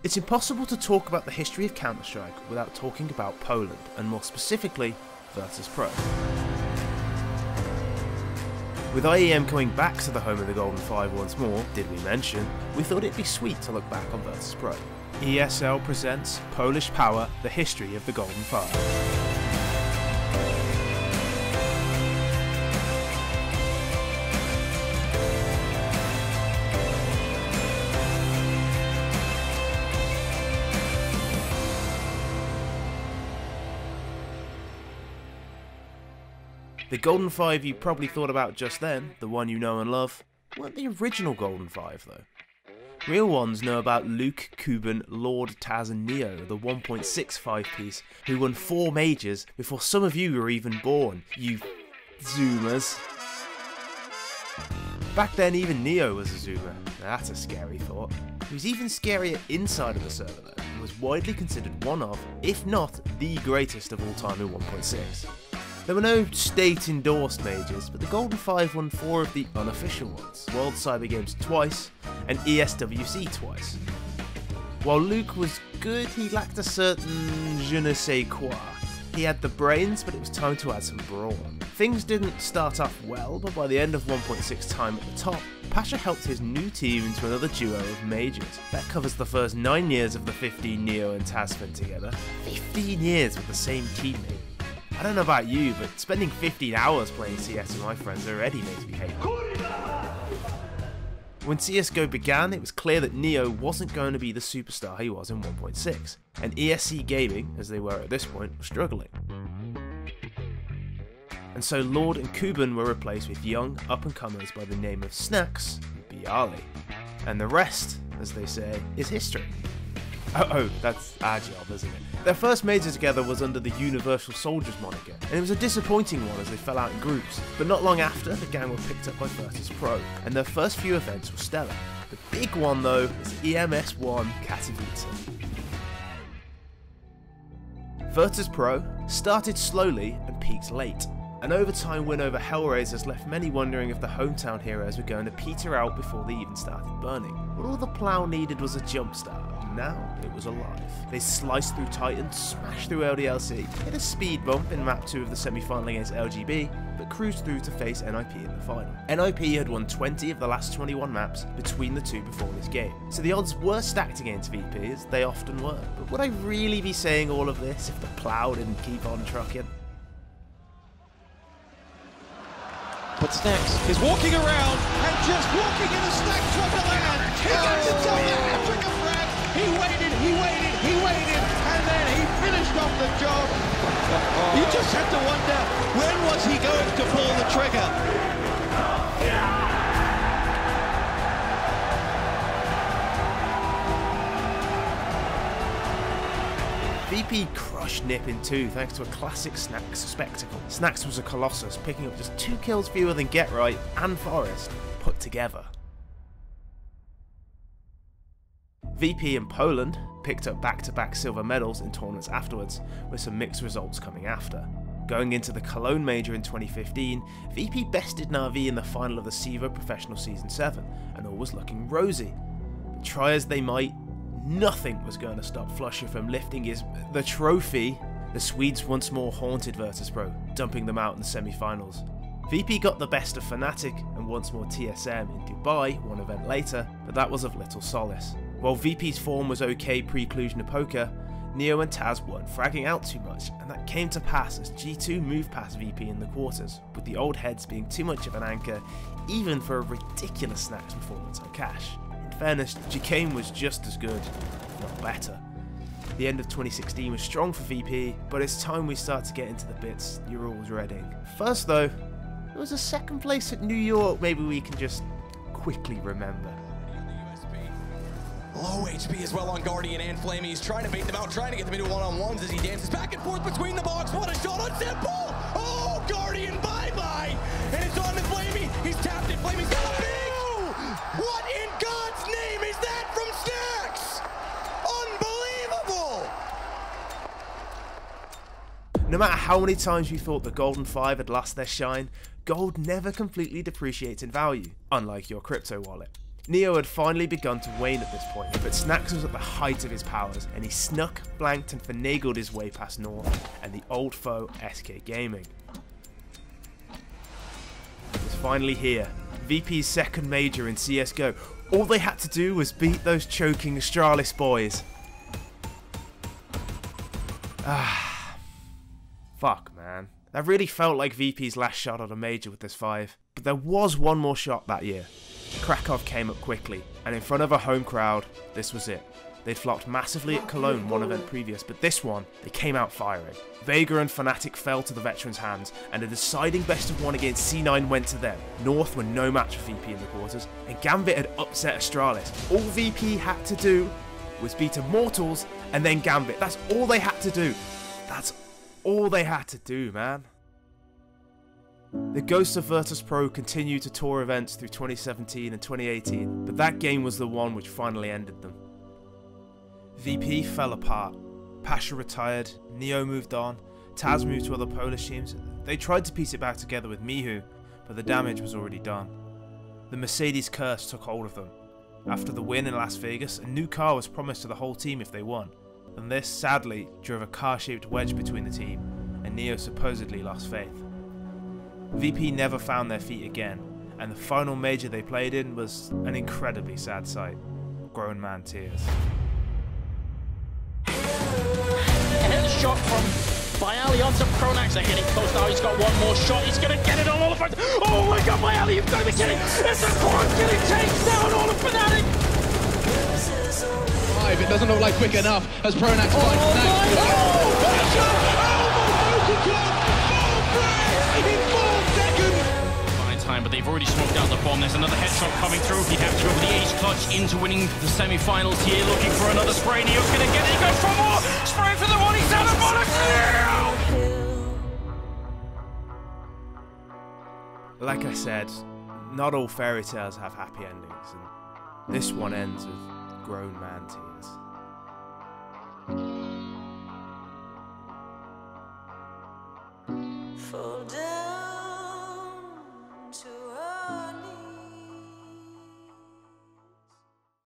It's impossible to talk about the history of Counter-Strike without talking about Poland, and more specifically, Virtus.Pro. With IEM coming back to the home of the Golden Five once more, did we mention, we thought it'd be sweet to look back on Virtus.Pro. ESL presents Polish Power, the history of the Golden Five. The Golden Five you probably thought about just then, the one you know and love, weren't the original Golden Five though. Real ones know about Luke, Kuban, Lord, Taz and Neo, the 1.65 piece, who won 4 majors before some of you were even born, you Zoomers. Back then even Neo was a Zoomer, now that's a scary thought. He was even scarier inside of the server though, and was widely considered one of, if not the greatest of all time in 1.6. There were no state-endorsed majors, but the Golden Five won 4 of the unofficial ones, World Cyber Games twice, and ESWC twice. While Luke was good, he lacked a certain je ne sais quoi. He had the brains, but it was time to add some brawn. Things didn't start off well, but by the end of 1.6 time at the top, Pasha helped his new team into another duo of majors. That covers the first 9 years of the 15 Neo and Taz spent together. 15 years with the same teammate. I don't know about you, but spending 15 hours playing CS with my friends already makes me hate it. When CSGO began, it was clear that Neo wasn't going to be the superstar he was in 1.6, and ESC Gaming, as they were at this point, were struggling. And so Lord and Kuban were replaced with young up-and-comers by the name of Snax and Byali. And the rest, as they say, is history. Oh, that's our job, isn't it? Their first major together was under the Universal Soldiers moniker, and it was a disappointing one as they fell out in groups. But not long after, the gang were picked up by Virtus.Pro, and their first few events were stellar. The big one though is EMS1 Katowice. Virtus.Pro started slowly and peaked late. An overtime win over Hellraisers left many wondering if the hometown heroes were going to peter out before they even started burning. But all the plough needed was a jump start. Now it was alive. They sliced through Titans, smashed through LDLC, hit a speed bump in map 2 of the semi-final against LGB, but cruised through to face NIP in the final. NIP had won 20 of the last 21 maps between the two before this game, so the odds were stacked against VP, as they often were. But would I really be saying all of this if the plough didn't keep on trucking? But Snax is walking around and just walking in a Snax truck to land. He gets himself a hat-trick of frags. He waited, and then he finished off the job. You just had to wonder, when was he going to pull the trigger? VP crushed Nip in 2 thanks to a classic Snax spectacle. Snax was a colossus, picking up just 2 kills fewer than Get Right and Forest put together. VP and Poland picked up back-to-back silver medals in tournaments afterwards, with some mixed results coming after. Going into the Cologne Major in 2015, VP bested Na'Vi in the final of the CSGO Professional Season 7, and all was looking rosy. But try as they might, nothing was going to stop Flusher from lifting the trophy. The Swedes once more haunted Virtus.Pro, dumping them out in the semi-finals. VP got the best of Fnatic and once more TSM in Dubai one event later, but that was of little solace. While VP's form was okay pre-Cluj Napoca, Neo and Taz weren't fragging out too much, and that came to pass as G2 moved past VP in the quarters, with the old heads being too much of an anchor, even for a ridiculous Snax performance on Cash. In fairness, Chicane was just as good, if not better. The end of 2016 was strong for VP, but it's time we start to get into the bits you're all dreading. First though, there was a second place at New York maybe we can just quickly remember. Low HP as well on Guardian and Flamey. He's trying to bait them out, trying to get them into one-on-ones as he dances back and forth between the box. What a shot on Simple! Oh, Guardian, bye-bye! And it's on to Flamey. He's tapped it. Flamey's got a big... What in God's name is that from Snax? Unbelievable! No matter how many times you thought the Golden Five had lost their shine, gold never completely depreciates in value, unlike your crypto wallet. Neo had finally begun to wane at this point, but Snax was at the height of his powers, and he snuck, blanked and finagled his way past North and the old foe SK Gaming. It was finally here, VP's second major in CSGO. All they had to do was beat those choking Astralis boys. Fuck, man. That really felt like VP's last shot at a major with this 5. But there was one more shot that year. Krakow came up quickly, and in front of a home crowd, this was it. They'd flopped massively at Cologne one event previous, but this one, they came out firing. Vega and Fnatic fell to the veterans' hands, and a deciding best of 1 against C9 went to them. North were no match for VP in the quarters, and Gambit had upset Astralis. All VP had to do was beat Immortals and then Gambit. That's all they had to do. That's all they had to do, man. The ghosts of Virtus.Pro continued to tour events through 2017 and 2018, but that game was the one which finally ended them. VP fell apart. Pasha retired, Neo moved on, Taz moved to other Polish teams. They tried to piece it back together with Mihu, but the damage was already done. The Mercedes curse took hold of them. After the win in Las Vegas, a new car was promised to the whole team if they won, and this, sadly, drove a car-shaped wedge between the team, and Neo supposedly lost faith. VP never found their feet again, and the final major they played in was an incredibly sad sight. Grown man tears. Shot from Byali onto Pronax. They're getting close now. He's got one more shot. He's going to get it on all of it. Oh my god, Byali, you've got to be kidding. It's a quad getting takes down all of Fnatic. It doesn't look like quick enough as Pronax finds Snax. Oh, Pasha! But they've already smoked out the bomb. There's another headshot coming through. He'd have to go with the ace clutch into winning the semi-finals here, looking for another spray. Neo's going to get it. He goes for more. Spray for the one. He's down a Like I said, not all fairy tales have happy endings, and this one ends with grown man tears. Fall down.